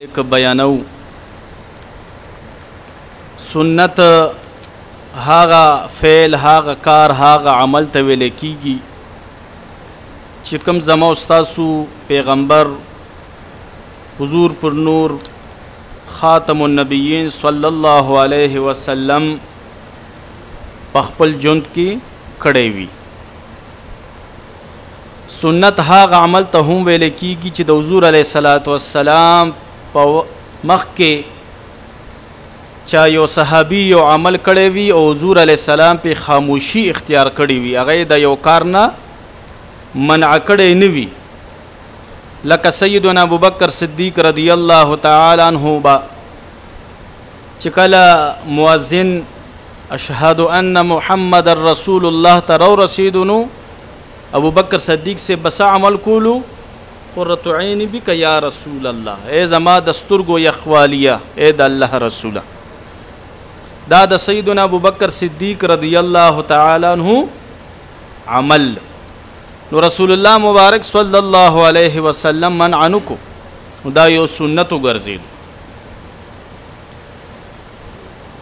एक بیانو سنت هاغه فعل هاغه کار هاغه عمل ته ویل کیږي چې کوم زما استاسو پیغمبر حضور پر نور خاتم النبیین صلی الله علیه وسلم په خپل ژوند کې کړی وي. سنت هاغه عمل ته هم ویل کیږي چې د حضور علیه الصلاۃ والسلام په مخ کې چا یو صحابي یو عمل کړی وي او حضور علیه السلام په خاموشي اختیار کړی وي، هغه د یو کار نه منع کړی نه وي. لکه سیدنا ابوبکر صدیق رضی الله تعالی عنہ با چې کله مؤذن اشهد ان محمد رسول الله ترو رسیدونو ابو بکر صدیق سے بسا عمل کولو قرۃ عینی بک یا رسول الله، اے زما دسترګو یخوالیه اے د الله رسوله. دا د سیدنا ابو بکر صدیق رضی الله تعالی عنہ عمل نو رسول الله مبارک صلی الله علیه وسلم منع نکو، دا یو سنت وګرځید.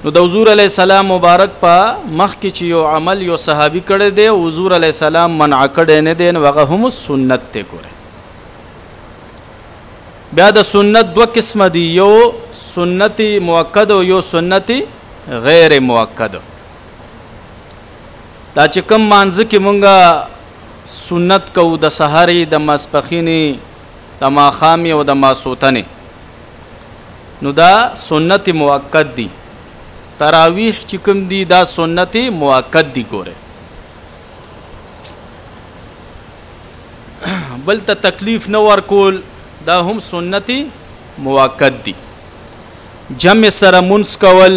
نو د حضور علیه السلام مبارک په مخ کې چې یو عمل یو صحابي کړی دی حضور علیه السلام منع کړی نه دی، نو هغه هم سنت ته ګوره. بیا د سنت دو قسم دي، یو سنت مؤکد او یو سنت غیر مؤکد. دا چې کوم مانځ کې مونږه سنت کو د سحرې د ماسپخینې د ماښامې او د ماسوتنې، نو دا سنت مؤکد دي. تراویح چې کوم دي دا سنت مؤکد دي. ګوره بل ته تکلیف نه ورکول دا هم سنت مؤکد دي. جمع سره منځ کول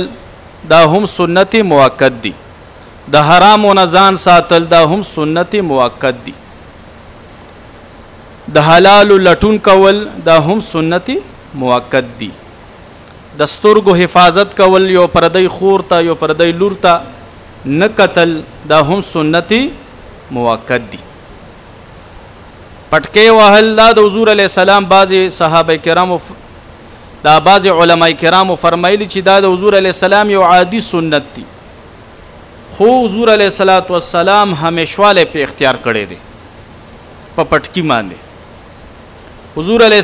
دا هم سنت مؤکد دي. د حرام و نزان ساتل دا هم سنت مؤکد دي. د حلال لټون کول دا هم سنت مؤکد دي. د سترګو حفاظت کول، یو پردی خور ته یو پردی لور ته نه قتل، دا هم سنت مؤکد دي. پټکې وهل دا د حضور علیه السلام بعضې صحابه کرامو دا بعضې علما کرامو فرمایلی چې دا د حضور علیه السلام یو عادي سنت دي، خو حضور علیه السلام همیشواله په اختیار کړی دی په پټکي باندې. حضور علیه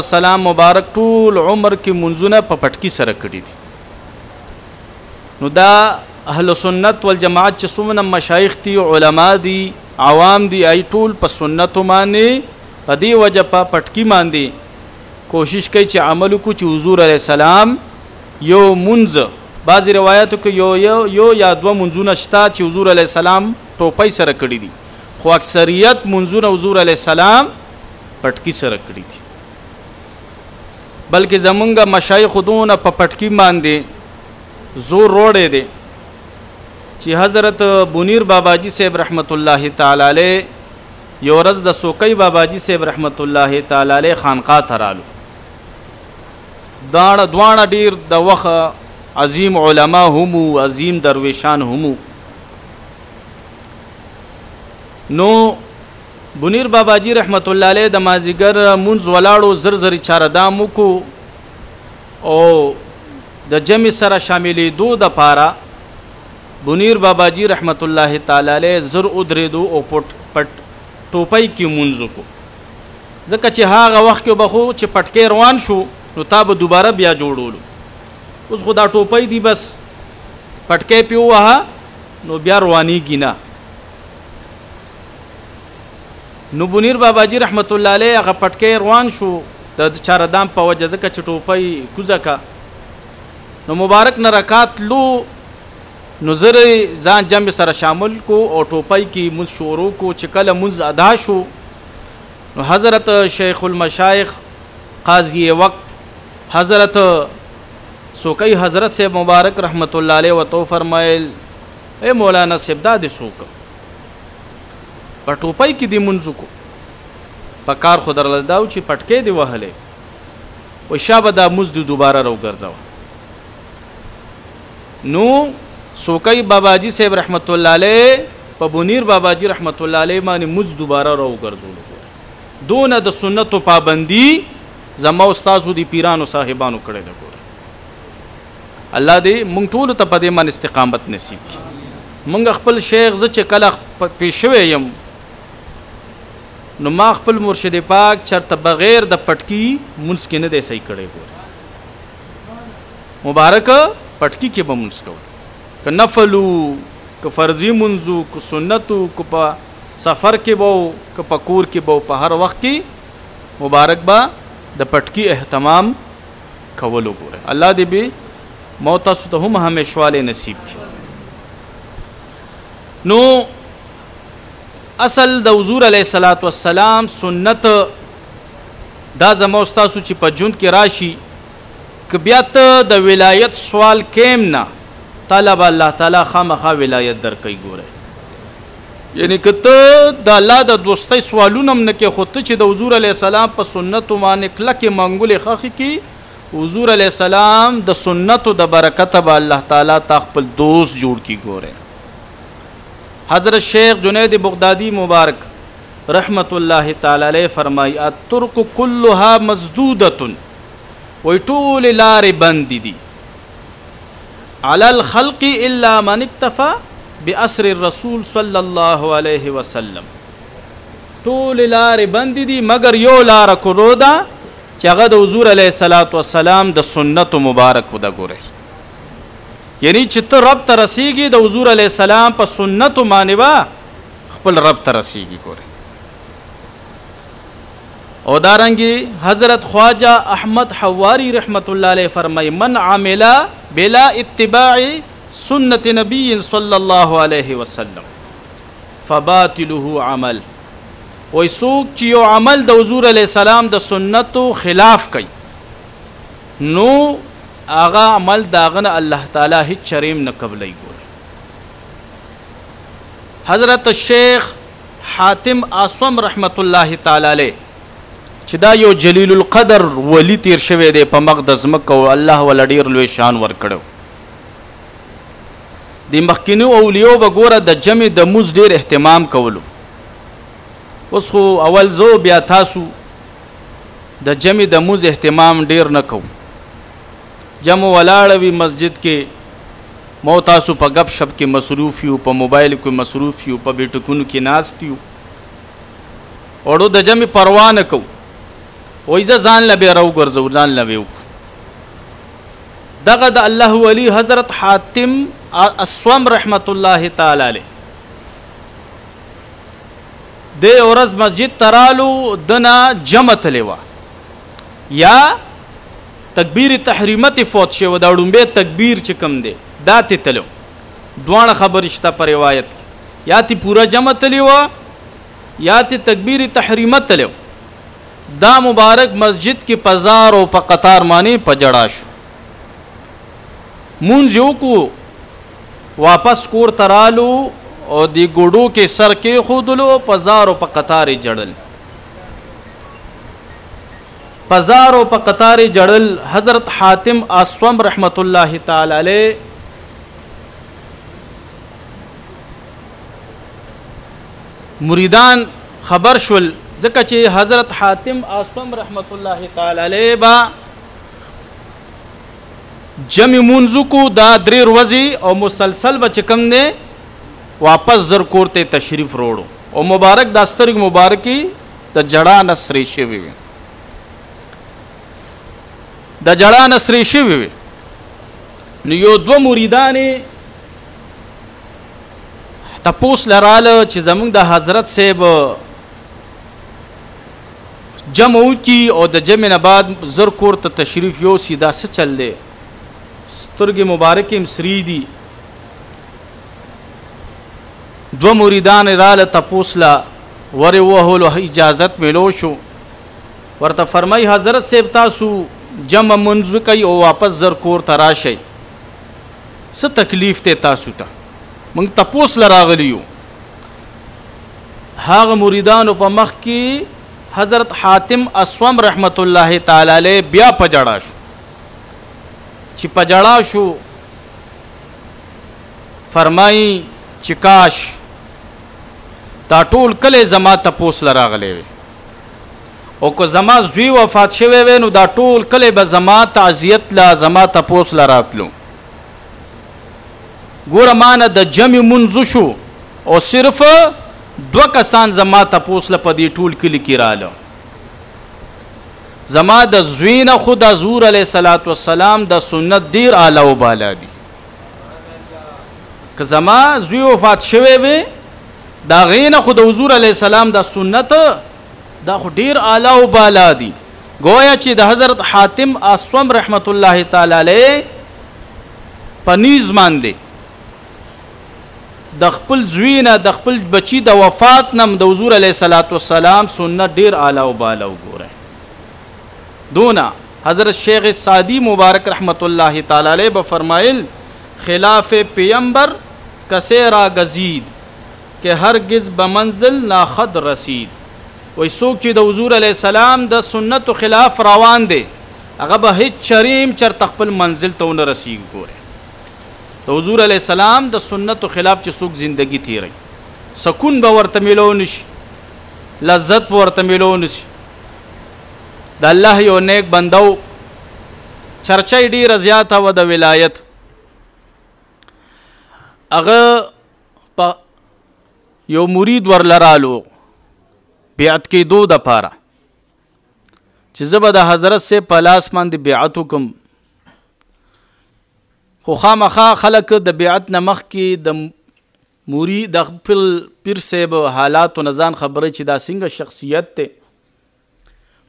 السلام مبارک ټول عمر کې منځونه په پټکي سره کړي دي. نو دا اهل سنت والجماعت چې څومره مشایخ دي، علما دي، عوام دي، ای ټول په سنتو باندې په دې وجه په پټکي باندې کوشش کوي چې عمل وکړو چې حضور علیه السلام یو منځ، بعضې روایاتو کې یو یا دوه منځونه شته چې حضور علیه السلام ټوپۍ سره کړي دي، خو اکثریت منځونه حضور علیه السلام پټکی سره کړي دي. بلکې زمونږ مشایخ دونه په پټکی باندې زور روړی دی چې حضرت بنیر باباجي صاحب رحمت الله تعالی علیه یو ورځ د سوکۍ باباجي صاحب رحمت الله تعالی علیه خانقاه ته رالو. دواړه ډیر د وخت عظیم علما هم عظیم درویشان هم. نو بنیر باباجی رحمت الله علیه د مازیګر مونځ ولاړو، زر زر چاردام وکړو او د جمع سره شاملېدو دپاره بنیر باباجی رحمت الله تعالی علیه زر ودرېدو او پټ ټوپۍ کې مونځ وکړو، ځکه چې هغه وخت کې به خو چې پټکی روان شو نو تا به دوباره بیا جوړولو. اوس خو دا ټوپۍ دی بس پټکی پې ووهه نو بیا روانېږي نه. نو بنیر باباجی رحمت الله علیه هغه پټکی روان شو د چاردام په وجه، ځکه چې ټوپۍ کوزه کا. نو مبارک نه رکات لو نو زر ځان جمع سره شامل کو او ټوپۍ کې مونځ شروع کو. چې کله مونځ ادا شو نو حضرت شیخ المشایخ قاضی وقت حضرت سوکۍ حضرت سے مبارک رحمت الله علیه وتو فرمایل اے مولانا صاحب دا دې څوک په ټوپۍ کې دې مونځ کو، په کار خو درله دا و چې پټکی دې وهلی و شابه دا مونځ دې دوباره راوګرځوه. نو سوکۍ باباجي صاحب رحمت الله علیه په بنیر باباجي رحمت الله علیه باندې مونځ دوباره راوګرځولو. دونه د سنتو پابندي زما استادو دی پیرانو صاحبانو کړی ده. ګوره الله دې مونږ ټول ته په دې باندې استقامت نصیب کړي. مونږ خپل شیخ زه چې کله پیش شوی یم نو ما خپل مرشد پاک چرته بغیر د پټکی مونږ کې نه دی صحیح کړی. ګوره مبارک پټکی کې به مونږ کوو که نفلو که فرضي منځو که سنتو که په سفر کې به که په کور کې به په هر وخت کې مبارک به د پټکی اهتمام کولو. ګوره الله دې به مو تاسو ته هم همیشواله نصیب کړي. نو اصل د حضور علیه الصلاۃ والسلام سنت دا زما تاسو چې په ژوند کې راشي که بیا ته د ولایت سوال کیم نه طلب الله تعالی خامخا ولایت درکوي. ګوره یعنی که ته د الله د دوستۍ سوالونه هم نه کې خو ته چې د حضور علیه السلام په سنتو باندې کلکې منګولې خښې کې حضور علیہ السلام د سنتو د برکت به الله تعالی تا خپل دوست جوړ کی. ګوره حضرت شیخ جنید بغدادی مبارک رحمت الله تعالی علیہ فرمائی الطرق كلها مسدودة وی ټول لارې بند دي علی الخلق الا من اکتفى باثر الرسول صلی الله علیه وسلم. ټول لارې بند دي مگر یو لار کړو ده چې هغه د حضور علیه الصلاۃ والسلام د سنت مبارک ده. ګوره یعنی چې ته رب ته رسیږي د حضور علیه السلام په سنت باندې وا خپل رب ته رسیږي. ګوره او دارنګي حضرت خواجہ احمد حواری رحمت الله علیه فرمای من عمل بلا اتباع سنت نبی صلی الله علیه وسلم فباطله عمل. وی څوک چې یو عمل د حضور علیه السلام د سنتو خلاف کوي نو هغه عمل داغه نه الله تعالی هیڅ چریم نه قبلوي. ګوره حضرت شیخ حاتم اصم رحمت الله تعالی علیه چې دا یو جلیل القدر ولی تیر شوی دی په مقدس مکه او الله ول ډیر لوی شان ورکړو. د مخکینو اولیو وګوره د جمع د موز ډیر اهتمام کولو. اوس خو اول زو بیا تاسو د جمع د موز اهتمام ډیر نه کوو. جمع ولاړه وي مسجد کې مو تاسو په غب شپ کې مصروف یو په موبایل کې مصروف یو په بیٹکونو کې ناست یو اورو د جمع پروا نه کوو. وای ځان لبه راو ګرځو ځان لبه وک. دغه د الله ولی حضرت حاتم اصم رحمت الله تعالی علیه د اورز مسجد ترالو دنا جمع تلوا یا تکبیر تحریمت فوت شو دا ډومبه تکبیر چې کم دی دا ته تلو دوه خبر شته پر روایت یا تی پورا جمع تلوا یا تی تکبیر تحریمت تلو. دا مبارک مسجد کی پزار او په قطار معنی پجړا شو مونږ یو کو واپس کور ترالو او دی ګډو کې سر کې خودلو پزار او په قطار جړل پزار او په قطار جړل. حضرت حاتم اصم رحمت الله تعالی علیہ مریدان خبر شول ځکه چې حضرت حاتم اصم رحمت الله تعالی علیہ با جمع منځو کو دا درې ورځې او مسلسل به چې کوم دی واپس زر کور ته تشریف وروړو او مبارک د سترګ مبارکي د جړا نسرې شوی وي د جړا نسرې شوی وي. نو یو دو مریدانې تپوس لراله چې زمونږ د حضرت صاحب جمع کی او د جمع نه بعد زر کور ته تشریف یو سیدا څه چل دی سترګې مبارکې مسری دي. دو مریدان راله تپوس لا ور وهلو اجازت ملو شو ورته فرمای حضرت صاحب تاسو جمع منځ کوي او واپس زر کور ته راشئ څه تکلیف ته تاسو ته موږ تپوس لراغلیو. هغه مریدانو په مخ کې حضرت حاتم اصم رحمت الله تعالی علیہ بیا پجړا شو چې پجړا شو فرمای چې کاش دا ټول کله زما تپوس لراغلی وي او که زما زوی وفات شوی وی نو دا ټول کلی به زما تعزیت لا زما تپوس لا راتلو. ګوره مانه د جمع منځ شو او صرف 2 کسان زما تپوس له په دې ټول کلي کې راله. زما د زوی نه خو د حضور علیه صلوات والسلام د سنت ډېر اعلی و بالا دي. که زما زوی وفات شوی وی د هغې نه خو د حضور علیه السلام د سنت دا خو ډېر اعلی و بالا دي. گویا چې د حضرت حاتم اصوم رحمت الله تعالی علیه په نیز باندې د خپل زوی نه د خپل بچی د وفات نه د حضور علیه صلوات والسلام سنت ډېر اعلی و بالا وګورئ. دونا حضرت شیخ سعدی مبارک رحمت الله تعالی علیہ بفرمائل خلاف پیمبر کسے را گزید کہ هرگز بمنزل نا خد رسید. وی سوک چې د حضور علیہ السلام د سنت و خلاف روان دی هغه به هیڅ چریم چرته خپل منزل ته ونه رسیږي. ګوره د حضور علیہ السلام د سنت و خلاف چې څوک زندگی تیری سکون به ورته میلو نشي، لذت به ورته میلو نشي. د الله یو نیک بندو چرچه ډیره زیاته و د ولایت. هغه په یو مرید ورلرالو بیعت کېدو دپاره چې زه به د حضرت سے په لاس باندې بیعت وکم، خو خامخا خلک د بیعت نه مخکې د مرید د خپل پیر صاحب حالاتو نه ځان خبره چې دا څنګه شخصیت دی.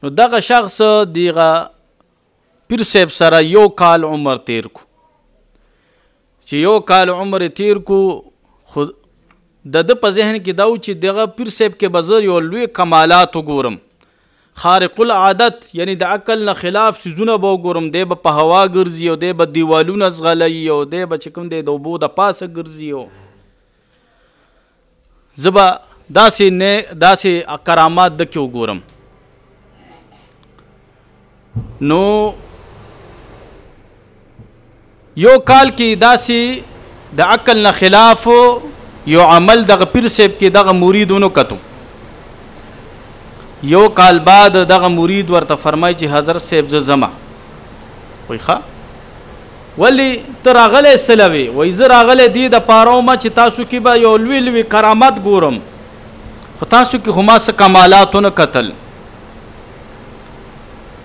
نو دغه شخص دیغه پیر صاحب سره 1 کال عمر تیر کو. چې 1 کال عمر تیر کو خود د په ذهن کې دا و چې دغه پیر صاحب کې به زه یو لوی کمالات وګورم، خارق العادت یعنی د عقل نه خلاف څیزونه به وګورم. دی به په هوا ګرځي او دی به دیوالونه ځغلوي او دی به چې کوم دی د اوبو د پاسه ګرځي او زه به داسې کرامات دکې وګورم. نو 1 کال کې داسې د عقل نه خلاف یو عمل دغه پیر صاحب کې دغه مریدونو کتو. 1 کال بعد دغه مرید ورته فرمای چې حضرت صاحب زه زما. وای ښه ولی ته راغلی سلوي؟ وای زه راغلی دې د پاره ومه چې تاسو کې به یو لوی لوی کرامات ګورم، خو تاسو کې خو ما څه کمالات ونه کتل.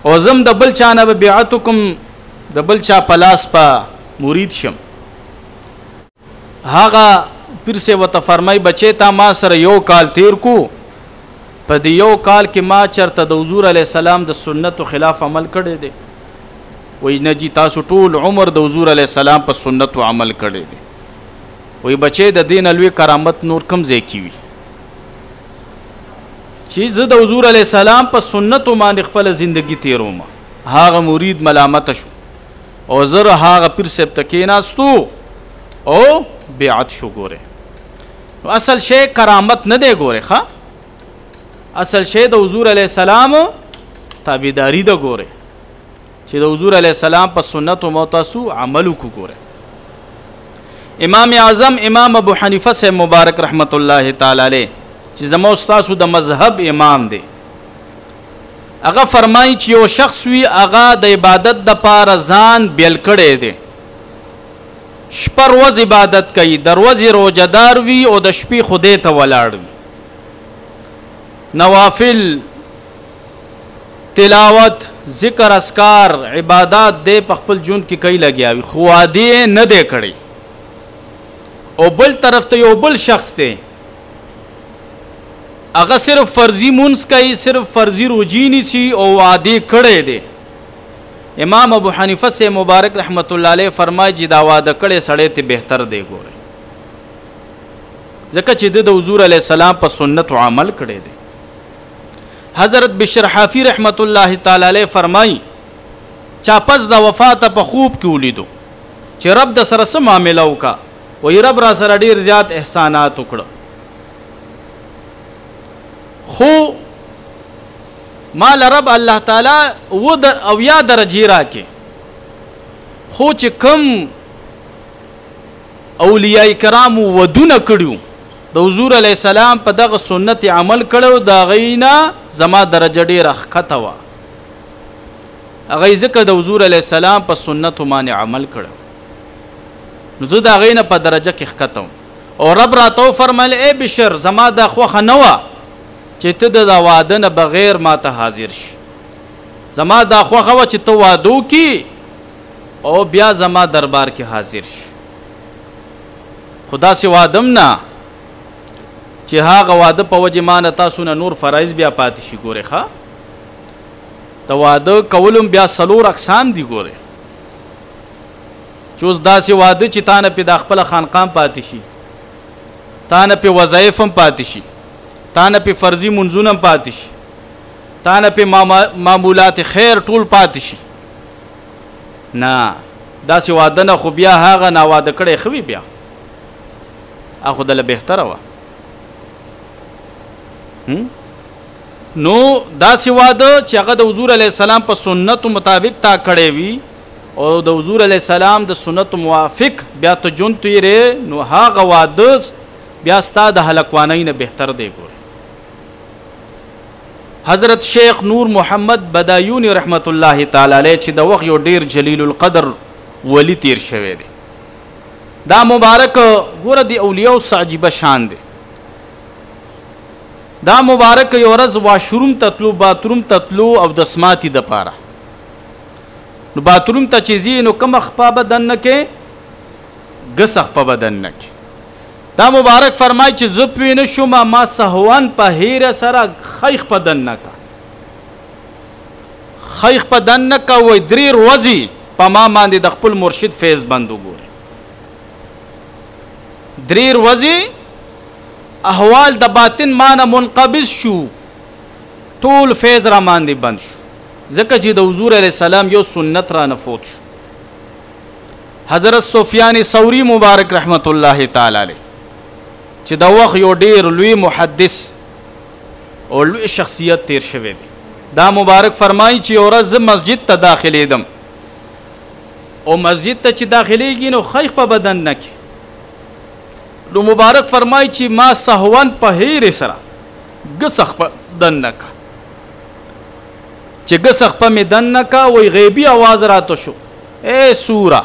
او زم د بل چا نه به بیعت وکم، د بل چا په لاس په مرید شم. هغه پیر صاحب ورته فرمای بچې تا ما سره 1 کال تیر کو، په دې 1 کال کې ما چرته د حضور علیه السلام د سنتو خلاف عمل کړی دی. وای نه جی تاسو ټول عمر د حضور علیه السلام په سنتو عمل کړی دی. وای بچې د دین لوی کرامت نور کم ځای کی وي چې زه د حضور علیه السلام په سنتو باندې خپل زندگی تیروم. هغه مرید ملامت شو او زه هغه پیر صاحب ته کېناستو او بیعت شو. ګوره اصل شی کرامت نه دی، ګوره ښه اصل شی د حضور علیه السلام تابعداري ده. ګوره چې د حضور علیه السلام په سنتو موتاسو عمل وکړو. ګوره امام اعظم امام ابو حنیفه سے مبارک رحمت الله تعالی علیہ چې زمو استاسو د مذهب امام دی، هغه فرمایي چې یو شخص وي هغه د عبادت د پاره ځان بیل کړی دی، شپه ورځ عبادت کوي، د ورځې روزهدار وي او د شپې خدای ته ولاړ وي، نوافل تلاوت ذکر اسکار عبادات دی په خپل ژوند کې کوي لګیا وي، خو عادي نه دی کړی. او بل طرف ته یو بل شخص دی هغه صرف فرضی مونږ کوي، صرف فرضی روزي نیسي او عادي کړی دی. امام ابو حنیفه سے مبارک رحمت الله علیه فرمایي چې دا واده کړی سړی ته بهتر دی. ګوره ځکه چې د حضور علیه السلام په سنت عمل کړی دی. حضرت بشر حافی رحمت الله تعالی علیه فرمایي چا پس د وفات په خوب کې ولیدو چې رب د سره څه معامله وکړه، وایي رب را سره ډیر زیات احسانات وکړه، خو مال رب الله تعالی او یا درجه راکې، خو چې کم اولیاء کرام ودونه کړیو د حضور علیه السلام په دغه سنت عمل کړو دا غینا زما درجه ډیره ښکته وه هغه ځکه د حضور علیه السلام په سنتو باندې عمل کړو نو زه د هغې نه په درجه کې ښکته وم او رب راته وفرمیل ای بشر زما دا خوښه نه وه چې ته د واده نه بغیر ما ته حاضر شي زما دا خوښه وه چې ته واده وکړي او بیا زما دربار کې حاضر شي خو داسې واده م نه چې هغه واده په وجې ما نه تاسو نه نور فرایض بیا پاتې شي ګورې ښه د واده کولو بیا 4 اقسام دي ګورې چې اوس داسې واده چې تا نه پې د خپله خانقاه پاتې شي تا نه پې وظایف هم پاتې شي تا نه پې فرضي منځونه هم پاتې شي تا نه پې معمولات خیر ټول پاتې شي نه داسې واده نه خو بیا هغه ناواده کړی ښه وي بیا خو دله بهتره وه نو داسې واده چې هغه د حضور علیه السلام په سنتو مطابق تا کړی وي او د حضور علیه السلام د سنتو موافق بیا ته ژوند تېرې نو هغه واده بیا ستا د هلکوانۍ نه بهتر دی ګورې حضرت شیخ نور محمد بدایونی رحمت الله تعالی علیه چې د وخت یو ډیر جلیل القدر ولی تیر شوی دی دا مبارک ګوره د اولیاء عجیبه شان دی دا مبارک یو ورځ واشروم تتلو باتروم تتلو او د سماتی د پاره نو باتروم ته چې ځي نو کوم خپه بدن نه کې ګس خپه بدن نه کې دا مبارک فرمای چې زه پوه نه شوم ما سهوان په هیره سره خیخ بدن نه کا خیخ بدن نه کا وای 3 ورځې په ما باندې د خپل مرشد فیض بند وګوره 3 ورځې احوال د باطن مانه منقبض شو ټول فیض را باندې بند شو ځکه چې د حضور علیه السلام یو سنت را نفوت شو حضرت سفیان ثوری مبارک رحمت الله تعالی علیه چې د وخت یو ډیر لوی محدث او لوی شخصیت تیر شوی دی دا مبارک فرمایي چې یو ورځ مسجد ته داخلېدم او مسجد ته چې داخلېږي نو خیخ په بدن نه کې نو مبارک فرمای چې ما سهوان په هیرې سره ګسخ په دن نه کا چې ګسخ په مې دن نه کا وای غیبي आवाज راته شو اے سورا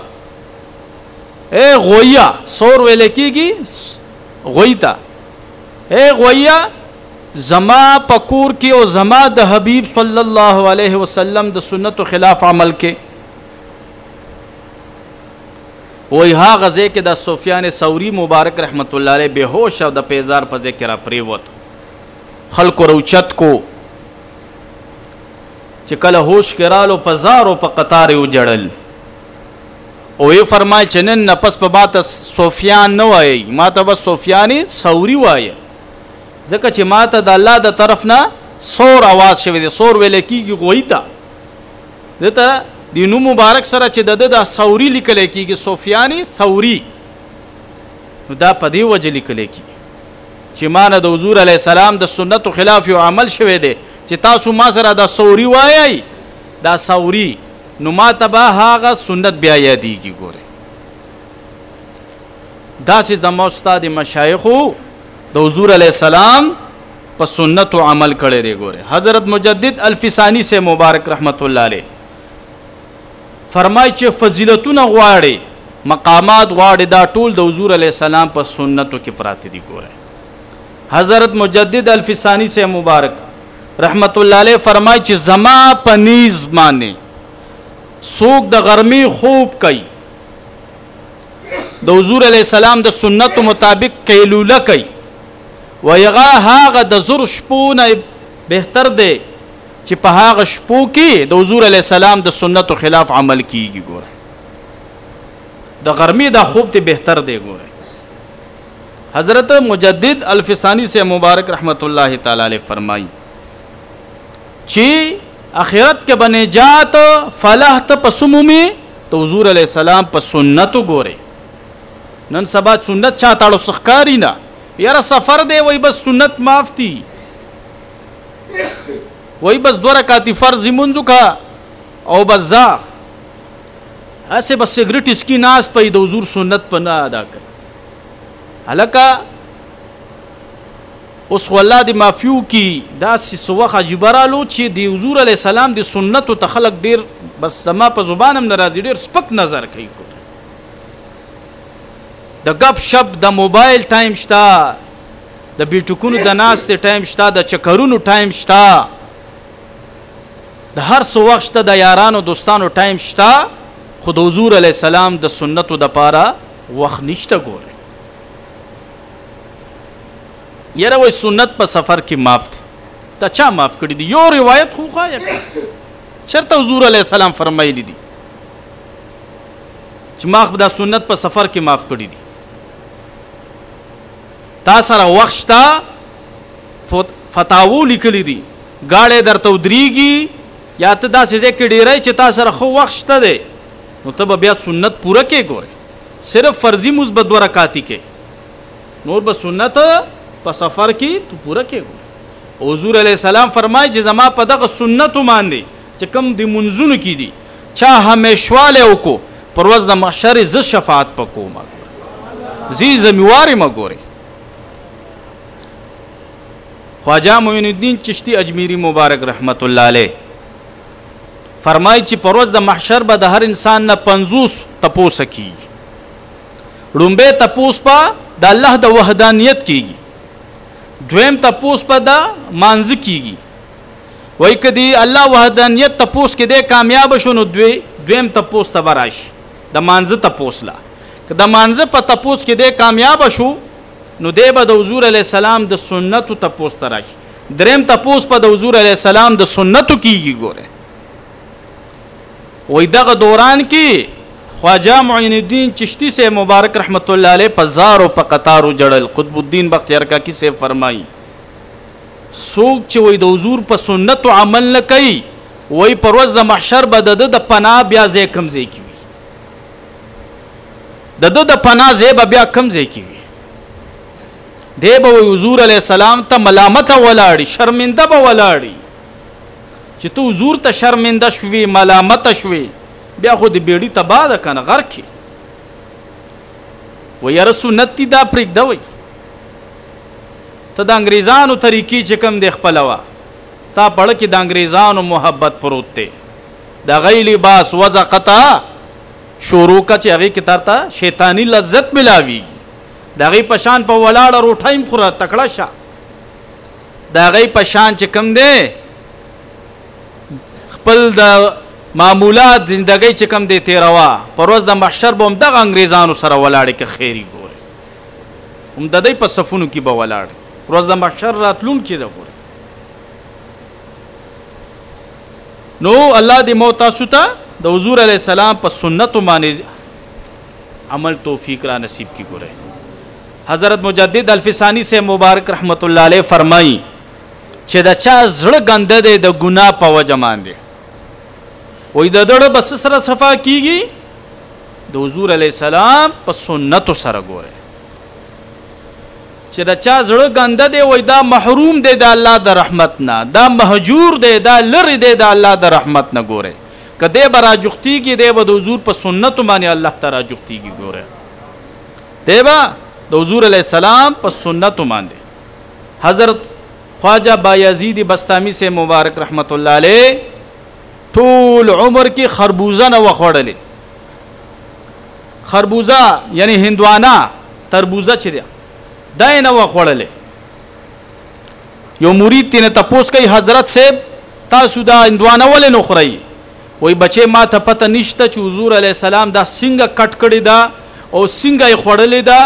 اے غویا سور ویل کېږي غویتا اے غویا زما پکور کې او زما د حبیب صلی الله علیه وسلم د سنت خلاف عمل کې وای هغه ځای کې د سفیان ثوری مبارک رحمت الله علیه بهوش او د پیزار په ځای کې را پریوت خلکو روچت کو چې کله هوش کې رالو په زارو په قطار یې وجړل او یې فرمایي چې نن نه پس په ماته سفیان نه وایي ماته بس سفیان ثوری وایي ځکه چې ماته د الله د طرف نه سور आवाज شوی دی سور ویل کېږي غویته دته د نوم مبارک سره چې د ثوری لیکل کېږي سفیان ثوری نو دا په دې وجه لیکل کېږي چې ما نه د حضور علیه السلام د سنتو خلاف یو عمل شوی دی چې تاسو ما سره د ثوری وایي دا ثوری نو ما ته به هغه سنت بیا یادېږي ګورې داسې زما استاد مشایخو د حضور علیه السلام په سنتو عمل کړی دی ګورې حضرت مجدد الفسانی سے مبارک رحمت الله علیه فرمای چې فضیلتونه غواړي مقامات غواړي دا ټول د حضور علیه السلام په سنتو کې پراته دي ګوره حضرت مجدد الفسانی سے مبارک رحمت الله علیه فرمای چې زما په نیز باندې څوک د غرمې خوب کوي د حضور علیه السلام د سنتو مطابق قیلوله کوي ویغه هغه د زر شپو نه بهتر دی چې په هغه شپو کې د حضور علیه السلام د سنتو خلاف عمل کیږي ګوره د غرمې دا خوب ته بهتر دی ګوره حضرت مجدد الفسانی سے مبارک رحمت الله تعالی علیہ فرمائی چې آخرت کې بنجات فلاح ته پسمومي تو حضور علیہ السلام په سنتو ګوره نن سبا سنت چا تاړو سخکاری نه یاره سفر دی وای بس سنت معاف تي وای بس 2 رکعات فرض منځو کا او بس ځه اسه بس سیګریټ اسکی ناس په د حضور سنت په نه ادا کړ هلکه اوس والله د مافیو کی دا سوخ عجیب رالو چې د حضور علی السلام د سنت ته خلق ډیر بس سما په زبان هم ناراضي ډیر سپک نظر کوي د غب شپ د موبایل ټایم شتا د بیټکونو د ناس ته ټایم شتا د چکرونو ټایم شتا د هر څو وخت شته د یارانو دوستانو ټایم شتا خو د حضور علی السلام د سنتو د پاره وخت نشته ګوره یره وای سنت په سفر کې معاف دي دا چا معاف کړی دی یو روایت خو خا چرته حضور علی السلام فرمایلی دي چې ما دا سنت په سفر کې معاف کړی دي تا سره وخت شتا فتاوو لیکلی دي گاړې درته ودرېږي یا ته داسې ځای کې ډیری چې تا سره خو وخت شته دی نو ته به بیا سنت پوره کې ګورې صرف فرضي مثبت 2 رکعاتي کې نور به سنت په سفر کې تو پوره کې ګورې حضور علیه السلام فرمایي چې زما په دغه سنتو باندې چې کوم د منځونو کې دي چا همیشواله وکړو پر ورځ د محشر ز شفاعت پکوم زی زمیوارې ما ګورې خواجه معین الدین چشتی اجمیری مبارک رحمت الله علیه فرمای چې پر ورځ د محشر به د هر انسان نه 50 تپوس کیږي لومبه تپوس په د الله د وحدانیت کیږي دویم تپوس په د مانځ کیږي وای کدی الله وحدانیت تپوس کې د کامیاب شونه دویم تپوس ته براشي د مانځ تپوس لا که د مانځ په تپوس کې د کامیاب شو نو دی به د حضور علی السلام د سنتو تپوس ته راشي دریم تپوس په د حضور علی السلام د سنتو کیږي ګوره وای دغه دوران کې خواجه معین الدین چشتی سے مبارک رحمت الله علیه په زارو په قطارو جړل قطب الدین بختیار کاکی سے فرمایي سوق چې وای د حضور په سنت عمل نه کوي وای پر ورځ د محشر به د پناه بیا ځای کم ځای کی وي د پناه ځای به بیا کم ځای کی وي دی به حضور علیه السلام ته ملامت ولاړي شرمنده به ولاړي چې تو حضور ته شرمنده شوي ملامت شوي بیا خو د بیړی تبا ده کنه غر کې و یا سنت دا پرېږده وای ته د انګریزانو طریقې چې کوم دی خپلوه تا پړه کې د انګریزانو محبت پروت دی د غی لباس وضع قطع شروع کا چې هغې کې ترته شیطانی لذت ملاویږي د هغې په شان په ولاړه روټۍ م خوره تکړه شه د هغې په شان چې کوم دی خپل د معمولات زندګۍ چې کوم دی تیروه پر ورځ د محشر به هم دغه انګریزانو سره ولاړې که خیري ګورې هم د دوی په صفونو کې به ولاړې پر ورځ د محشر راتلونکې ده ګورې نو الله دې مو تاسو ته د حضور علیه السلام په سنتو باندې عمل توفیق را نصیب کی ګورې حضرت مجدد الفسانی سے مبارک رحمت الله علیه فرمایي چې د چا زړه ګنده دی د ګناه په وجه باندې وای د دړه بس سره صفا کیږي د حضور علی السلام په سنتو سره ګوره چې دا چا زړه ګنده دی وای دا محروم دی د الله د رحمت نه دا مهجور دی دا لری دی د الله د رحمت نه ګوره کده برا جختیږي دی به د حضور په سنتو باندې الله تعالی جختیږي ګوره دی به د حضور علی السلام په سنتو باندې حضرت خواجہ بایزید بستامی سے مبارک رحمت الله علیه ټول عمر کې خربوزه نه وخوړلې خربوزه یعنی هندوانه تربوزه چې ده دا نه وخوړلې یو مرید تینه تپوس کوي حضرت صاحب تاسو دا هندوانه ولې نه خورئ وای بچې ما ته پته نشته چې حضور علیه السلام دا څنګه کټ کړې ده او څنګه یې خوړلې ده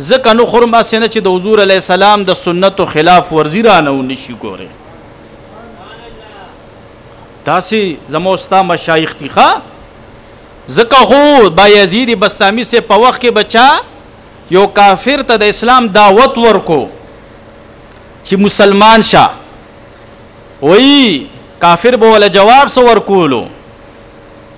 ځکه نو خورم هسې نه چې د حضور علیه السلام د سنتو خلاف ورزي رانه ونشي ګورې داسې زما ستا مشایخ دي ښه ځکه خو بایزید بستامي سے په وخت کې بچا یو کافر ته د اسلام دعوت ورکو چې مسلمان شه وای کافر به ولا جواب سو ورکولو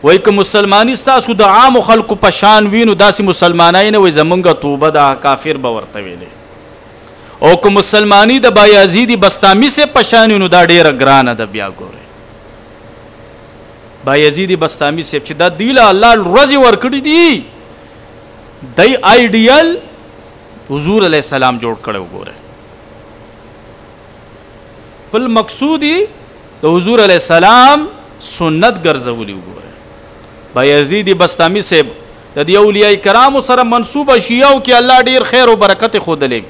وای که مسلمانی ستاسو د عام خلکو په شان وینو داسې مسلمانای نه وای زمونږه توبه ده کافر به ورته ویلې او که مسلمانی د بایزید بستامي سے په شان وینو دا ډیره ګرانه ده بیا ګوره بایزید بستامی صاحب چې دا دیله الله ورځې ورکړي دي دی آیډیل حضور علیه السلام جوړ کړی وګوره خپل مقصودی د حضور علیه السلام سنت ګرځولي. وګوره بایزید بستامي صاحب د دې اولیاء کرامو سره منسوبه شیعو کې الله ډیر خیر او برکت ښودلی.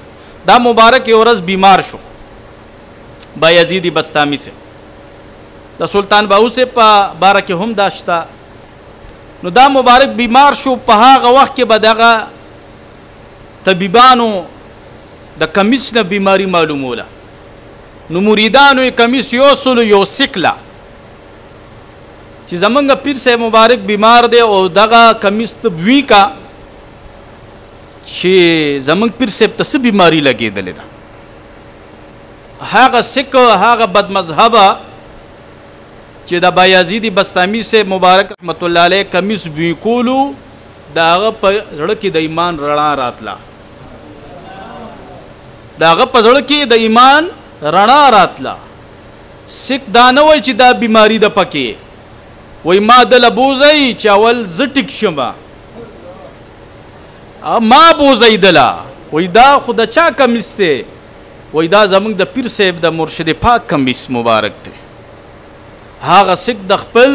دا مبارک ورځ بیمار شو بایزید بستامي صاحب. د سلطان باهو صاحب په باره کې هم داشته. نو دا مبارک بیمار شو. په هغه وخت کې به دغه طبیبانو د کمیس نه بیماری معلوموله. نو مریدانو یې کمیس یوسلو یو سکله چې زمونږ پیر صاحب مبارک بیمار دی او دغه کمیس ته بوی کا چې زمونږ پیر صاحب ته څه بیماری لګېدلې ده. هغه سک هغه بد مذهبه چې د بایزید بستامي صاحب مبارک رحمت الله علیه کمیس بوی کولو د هغه په زړه کې د ایمان رڼا راتله. د هغه په زړه کې د ایمان رڼا راتله. سک دا نه وایي چې دا بیماری ده پکې، وای ما دله بوځئ چې اول زه ټیک شمه، ما بوځئ دله. وای دا خو د چا کمیس دی؟ وای دا زمونږ د پیر صاحب د مرشد پاک کمیس مبارک دی. هغه سک د خپل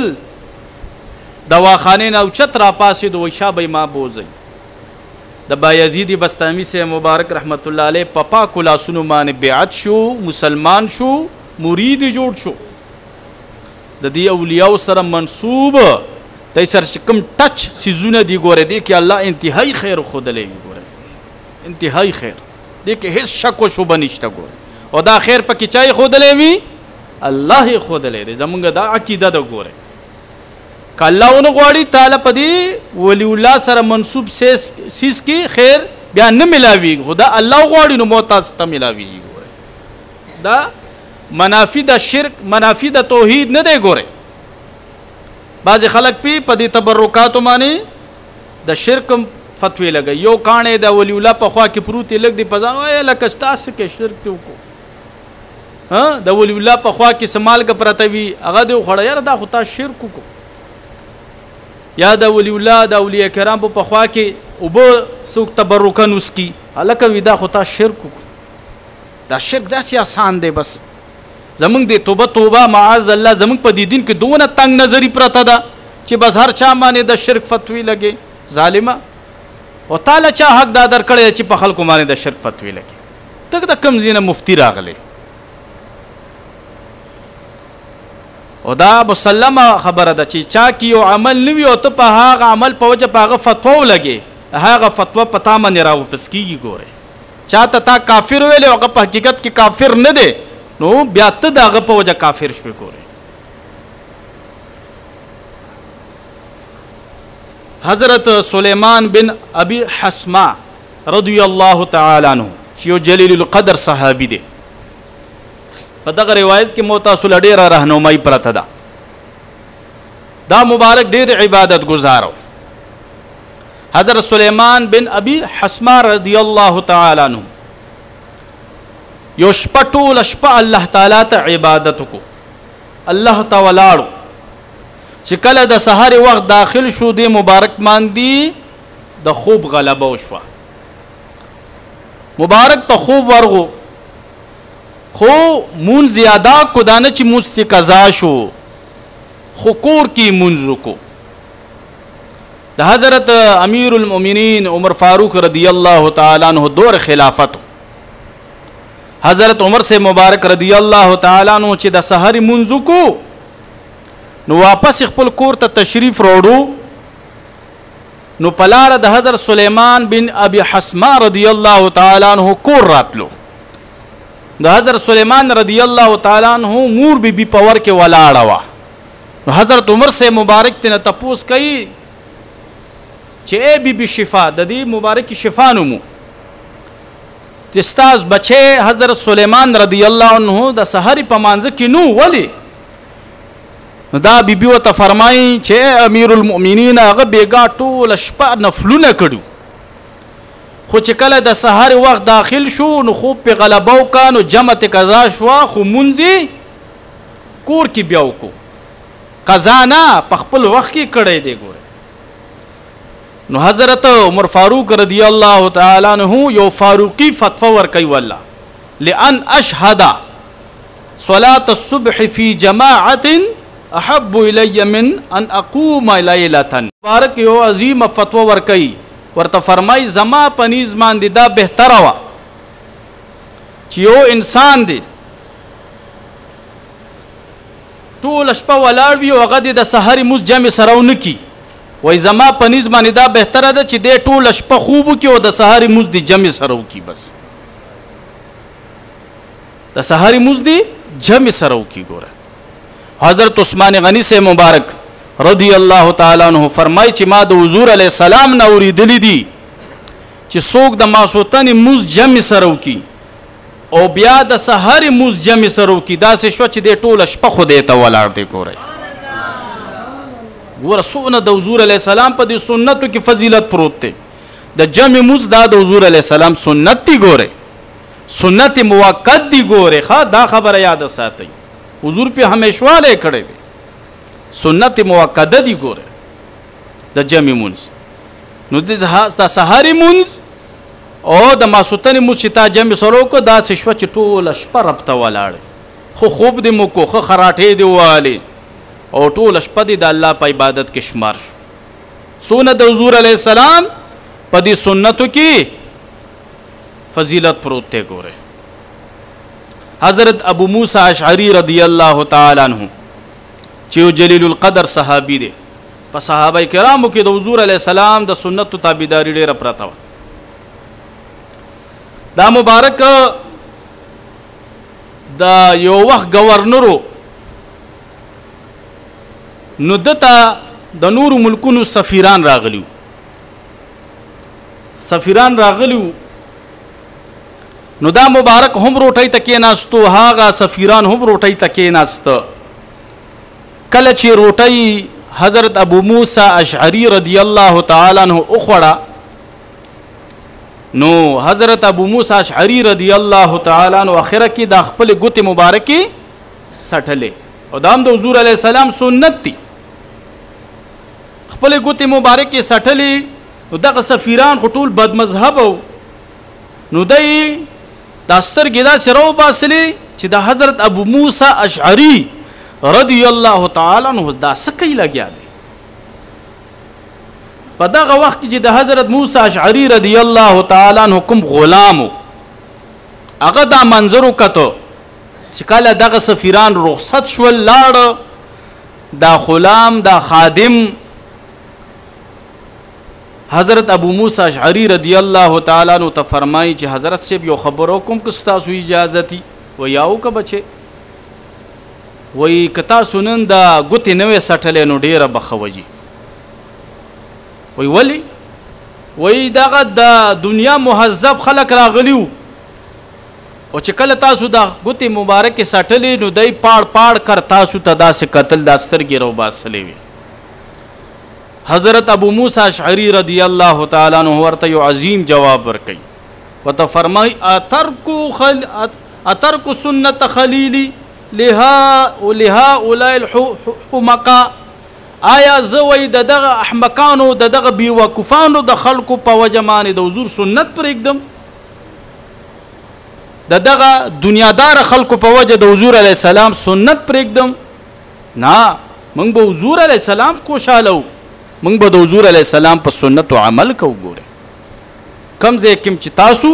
دواخانې نه اوچت راپاسېد. وای شابه ما بوځئ. د بایزید بستامي صاحب مبارک رحمت الله علیه په پاکو لاسونو باندې بیعت شو، مسلمان شو، مرید جوړ شو. د دې اولیاء سره منسوب د سر کوم ټچ سيزونه دی ګوره دی کې الله انتهایی خیر خودلې. ګوره انتهایی خیر دی کې هیڅ شک او شوبه نشته. ګوره او دا خیر پکې چای خودلې وی الله یې خودلې دی. زمونږ دا عقیده ده. ګوره کله ونه غواړي تعالی په دې ولی الله سره منسوب سیس کې خیر بیا نه ملاوي. خدا الله غواړي نو موتاس ته ملاوي. ګوره دا منافی د شرک منافی د توحید نه دی. ګوره بعض خلک په دې تبرکاتو باندې د شرک فتوی لګي. یو کانه د ولی الله په خوا کې پروت لګ دی پزان وای لکه تاسو کې شرک ته وکړو. ها د ولی الله په خوا کې سمال ک پرتوي هغه دی خړ یار دا خو تاسو شرک وکړو. یا د ولی الله د اولیاء کرام په خوا کې او به څوک تبرکان وسکی الکه وی دا خو تاسو شرک وکړو. دا شرک داسې آسان دی. بس زمونږ د توبه معاذ الله زمونږ په دې دین کې دونه تنگ نظری پرته ده چې بس هر چا باندې د شرک فتوی لګي. ظالمه او تعالی چا حق دا درکړی چې په خلکو باندې د شرک فتوی لګي. تک د کم ځینه مفتی راغلی او دا مسلمه خبره ده چې چا کې یو عمل نوي او ته په هغه عمل په وجه په هغه فتوا ولګي هغه فتوا پتا باندې راوپس کیږي. ګوره چا ته تا کافر ویل او هغه په حقیقت کې کافر نه دی نو بیا ته د هغه په وجه کافر شوې. ګوره حضرت سلیمان بن ابي حسما رضی الله تعالی عنہ چې یو جلیل القدر صحابي دی. په دغه روایت کې موتاصل ډیره راهنمایي پرته ده. دا مبارک ډیر عبادت گزارو. حضرت سلیمان بن ابي حسما رضی الله تعالی عنہ یو شپه ټوله شپه الله تعالی ته عبادت کو. الله تعالی چې کله د سحر وخت داخل شو دی مبارک ماندی د خوب غلبه وشوه. مبارک ته خوب ورغو خو مون زیاده کو دانه چې مست قضا شو خو کور کی منځ کو. د حضرت امیر المؤمنین عمر فاروق رضی الله تعالی عنہ دور خلافت حضرت عمر سے مبارک رضی الله تعالی عنہ چې د سحر منځ کو نو واپس خپل کور ته تشریف وروړو. نو پلار د حضرت سلیمان بن ابي حسما رضی الله تعالی عنہ کور راتلو. د حضرت سلیمان رضی الله تعالی عنہ مور بی بی پور کې ولاړه وا. نو حضرت عمر سے مبارک تنه تپوس کوي چې ای بی بی شفا د دې مبارک شفا نومو تستاز بچه حضرت سلیمان رضی الله عنہ د سحر په مانځ کې نو ولی دا بیبي وته فرمایي چې امیر المؤمنین هغه بیګا ټول شپه نفلونه کړو خو چې کله د سحر وخت داخل شو نو خوب په غلبه وکانو جمعت قضا شو خو منځي کور کې بیا وکړو. قضا نه په خپل وخت کې کړی دی. ګوره نو حضرت عمر فاروق رضی الله تعالی عنہ یو فاروقی فتوا ورکوي والله لئن اشهد صلاة الصبح فی جماعت احب الی من ان اقوم لیلة. مبارک یو عظیم فتوا ورکئی ورته فرمای زما پنیز باندې دا بهتره وا چې یو انسان دی ټول شپه ولاړ وي او هغه د سحر مز جمع سره ونکي، وای زما پنیز باندې دا بهتره ده چې د ټول شپه خوب وکي او د سحر مز د جمع سره وکي. بس د سحر مز د جمع سره وکي. ګوره حضرت عثمان غنی سے مبارک رضی الله تعالی عنہ فرمای چې ما د حضور علیه السلام نه اوریدلی دي چې څوک د ماسوتن مز جمع سره وکي او بیا د سحر مز جمع سره وکي داسې شو چې د ټول شپه خدای ته ولاړ دی. ګوره څونه د حضور علیه السلام په دې سنتو کې فضیلت پروت دی. د جمع مز دا د حضور علیه السلام سنت دی. ګوره سنت موقت دی. ګوره ښه دا خبره یاد ساتئ، حضور په همیشواله کړی دی. سنت موقته دی. ګوره د جمع منز نو د سحر منز او د ماسوتن منز چې تا جمع سره وکړو داسې شوه چې ټوله شپه رب ته ولاړ، خو خوب دې مو کو، ښه خراټې دې ووهلې او ټوله شپه دې د الله په عبادت کې شمار شو. څونه د حضور علیه السلام په دې سنتو کې فضیلت پروت دی. ګوره حضرت ابو موسی اشعری رضی الله تعالی عنہ چې یو جلیل القدر صحابي دی، په صحابه کرامو کې د حضور علیه السلام د سنتو تابعداري ډېره پرته وه. دا مبارک د یو وخت گورنرو نو دته د نورو ملکونو سفیران راغلیو. سفیران راغلیو نو دا مبارک هم روټۍ ته کېناستو، هغه سفیران هم روټۍ ته کېناسته. کله چې روټۍ حضرت ابو موسی اشعری رضی الله تعالی عنہ وخوړه نو حضرت ابو موسی اشعری رضی الله تعالی عنہ اخره کې د خپل ګوتې مبارکي سټلې او دا هم د حضور علیه السلام سنت دی. خپل ګوتې مبارکي سټلې نو دغه سفیران خو ټول بد مذهب وو، نو دی دا سترګې داسې راوباسلې چې د حضرت ابو موسی اشعری رضی الله تعالی عنہ دا څه کوي لګیا دی. په دغه وخت کې چې د حضرت موسی اشعری رضی الله تعالی عنہ کوم غلامو هغه دا منظر وکړو چې کله دغه سفیران رخصت شول لاړ، دا غلام دا خادم حضرت ابو موسی اشعری رضی الله تعالی عنہ ته فرمایي چې حضرت صاحب یو خبرو کوم که ستاسو اجازه و یاو که بچې وی کتا سنن دا ګوتې نوې سټلې نو ډیره بخوجي. وی ولی وی دغه د دنیا مهذب خلک راغلیو او چې کله تاسو دا ګوتې مبارکې سټلې نو دای پاړ پاړ کر تاسو ته داسې قتل دا سترګې راوباسلې وي. حضرت ابو موسی اشعری رضی الله تعالی عنہ ورته یو عظیم جواب ورکړي، وته فرمای اترک سنت خلیلی لهؤلاء الحمقاء. آیا زوی د دغه احمقانو د دغه بیوقوفانو د خلکو په وجه باندې د حضور سنت پرېږدم؟ د دغه دنیادار خلکو په وجه د حضور علیه السلام سنت پرېږدم؟ نه، موږ به حضور علیه السلام خوشحاله وو، موږ به د حضور علیه السلام په سنتو عمل کوو. ګوره کم ځای کې چې تاسو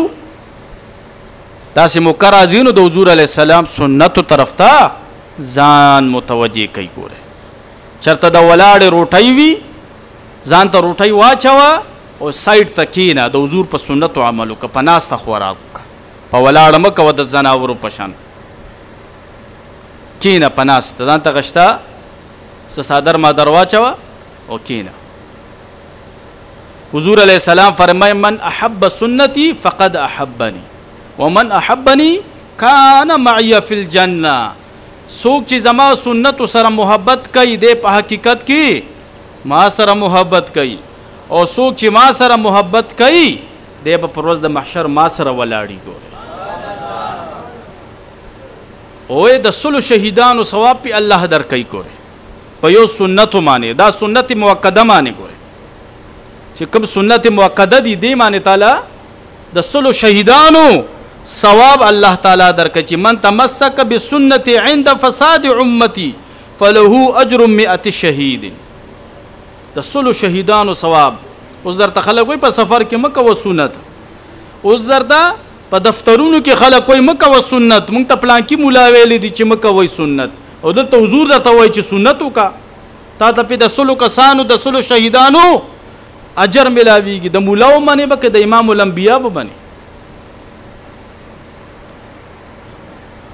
داسې مقرازینو د حضور علیه السلام سنتو طرف ته ځان متوجه کوي. ګوره چرته د ولاړې روټۍ وي ځان ته روټۍ واچوه او سایډ ته کښېنه، د حضور په سنتو عمل وکړه، په ناسته خوراک وکړه، په ولاړه مه کوه د ځناورو په شان، کښېنه په ناسته، ځان ته غشته څه څادر مادر واچوه او کښېنه. حضور علیه السلام فرمایي من احب سنتي فقد احبني ومن احبني كان معي في الجنه. څوک چې زما سنت سره محبت کوي دی په حقیقت کې ما سره محبت کوي، او څوک چې ما سره محبت کوي دی به پر ورځ د محشر ما سره ولاړي. ګوره او د سلو شهیدانو ثواب په الله درکوي. ګوره په یو سنت باندې، دا سنت موقته باندې، ګوره چې کوم سنت موقته دي دی باندې تعالی د سلو شهیدانو ثواب الله تعالی درکړي چې من تمسک بسنتي عند فساد امتي فله اجر 100 شهید د سلو شهیدانو ثواب. اوس درته خلک وي په سفر کې مکه و سنت، اوس درته په دفترونو کې خلک وي مکه و سنت، مونږ ته پلان کې مولا ویلي دي چې مکه وای سنت، او دلته حضور درته وایي چې سنت وکا، تا ته په د سلو کسانو د سلو شهیدانو اجر ملاویږي. د مولاو باندې به د امام الانبیاء به باندې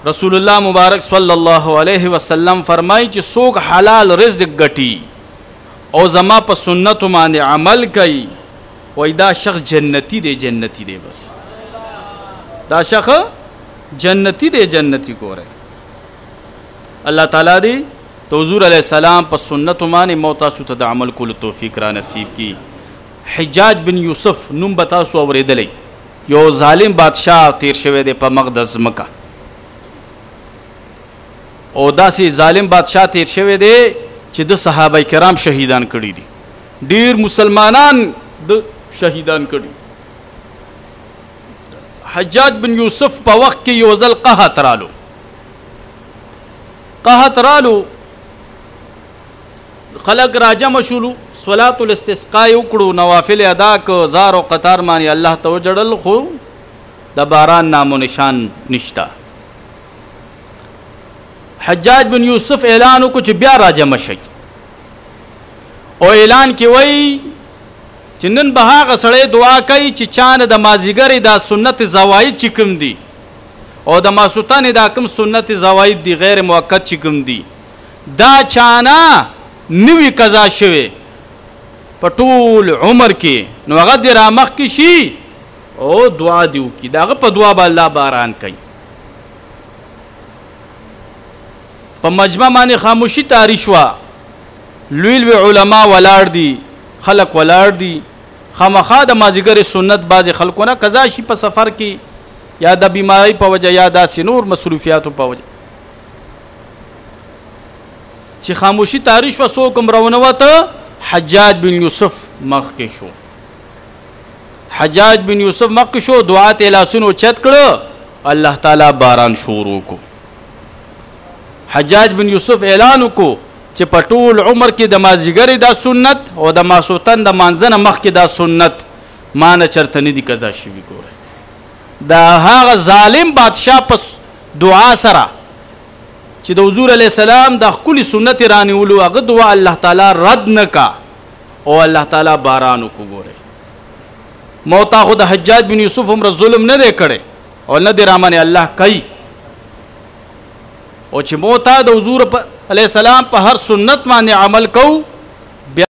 رسول الله مبارک صلی الله علیه وسلم فرمایي چې څوک حلال رزق ګټي او زما په سنت باندې عمل کوي وای دا شخص جنتی دی، جنتی دی، بس دا شخص جنتی دی، جنتی ګوره. الله تعالی دی تو حضور علیہ السلام په سنت باندې موتاسو ته د عمل کولو توفیق را نصیب کی. حجاج بن یوسف نوم به تاسو اورېدلی، یو ظالم بادشاه تیر شوی دی په مقدس مکه، او داسې ظالم بادشاه تیر شوی دی چې د صحابه کرام شهیدان کړي دي، ډیر مسلمانان د شهیدان کړي. حجاج بن یوسف په وخت کې یو ځل قحط رالو، خلق راجم شولو، صلات الاستسقاء وکړو، نوافل ادا ک، زار او قطار باندې الله ته وجړل، خو د باران نام و نشان نشتا. حجاج بن یوسف اعلان وکړو چې بیا راجم شي، او اعلان کې وای چې نن به هغه سړی دعا کوي چې چانه د مازیګر دا سنت زواید چې کوم دي او د ماسوتان دا کوم سنت زواید دي غیر موقت چې کوم دي دا چانه نوی قضا شوی په ټول عمر کې، نو هغه دې رامخ کې شي او دعا دی وکړي، دغه په دعا به الله باران کوي. په مجمع باندې خاموشي طاری شوه، لوی لوی علما ولاړ دي، خلق ولاړ دي، خامخا د مازیګر سنت بعضې خلکو نه قضا شي په سفر کې، یا د بیماری په وجه یا داسې نور مصروفیاتو په وجه، چې خاموشي طاری شوه څوک هم راونوته. حجاج بن یوسف مخکې شو، حجاج بن یوسف مخکې شو، دعا ته لاسونه اوچت کړه، الله تعالی باران شروع کو. حجاج بن یوسف اعلان وکړو چې په ټول عمر کې د مازیګر دا سنت او د ماسوتن د مانځنه مخکې دا سنت ما نه چرته نه دي قضا شوي. ګوره دا هغه ظالم بادشاه په دعا سره چې د حضور علیه السلام د ښکلي سنت یې رانیولو، هغه دعا الله تعالی رد نه کا او الله تعالی باران وکړو. ګورئ موتا خو د حجاج بن یوسف عمره ظلم نه دی کړی او نه دی رامنې الله کوي، او چې موتا د حضور علیه السلام په هر سنت باندې عمل کوو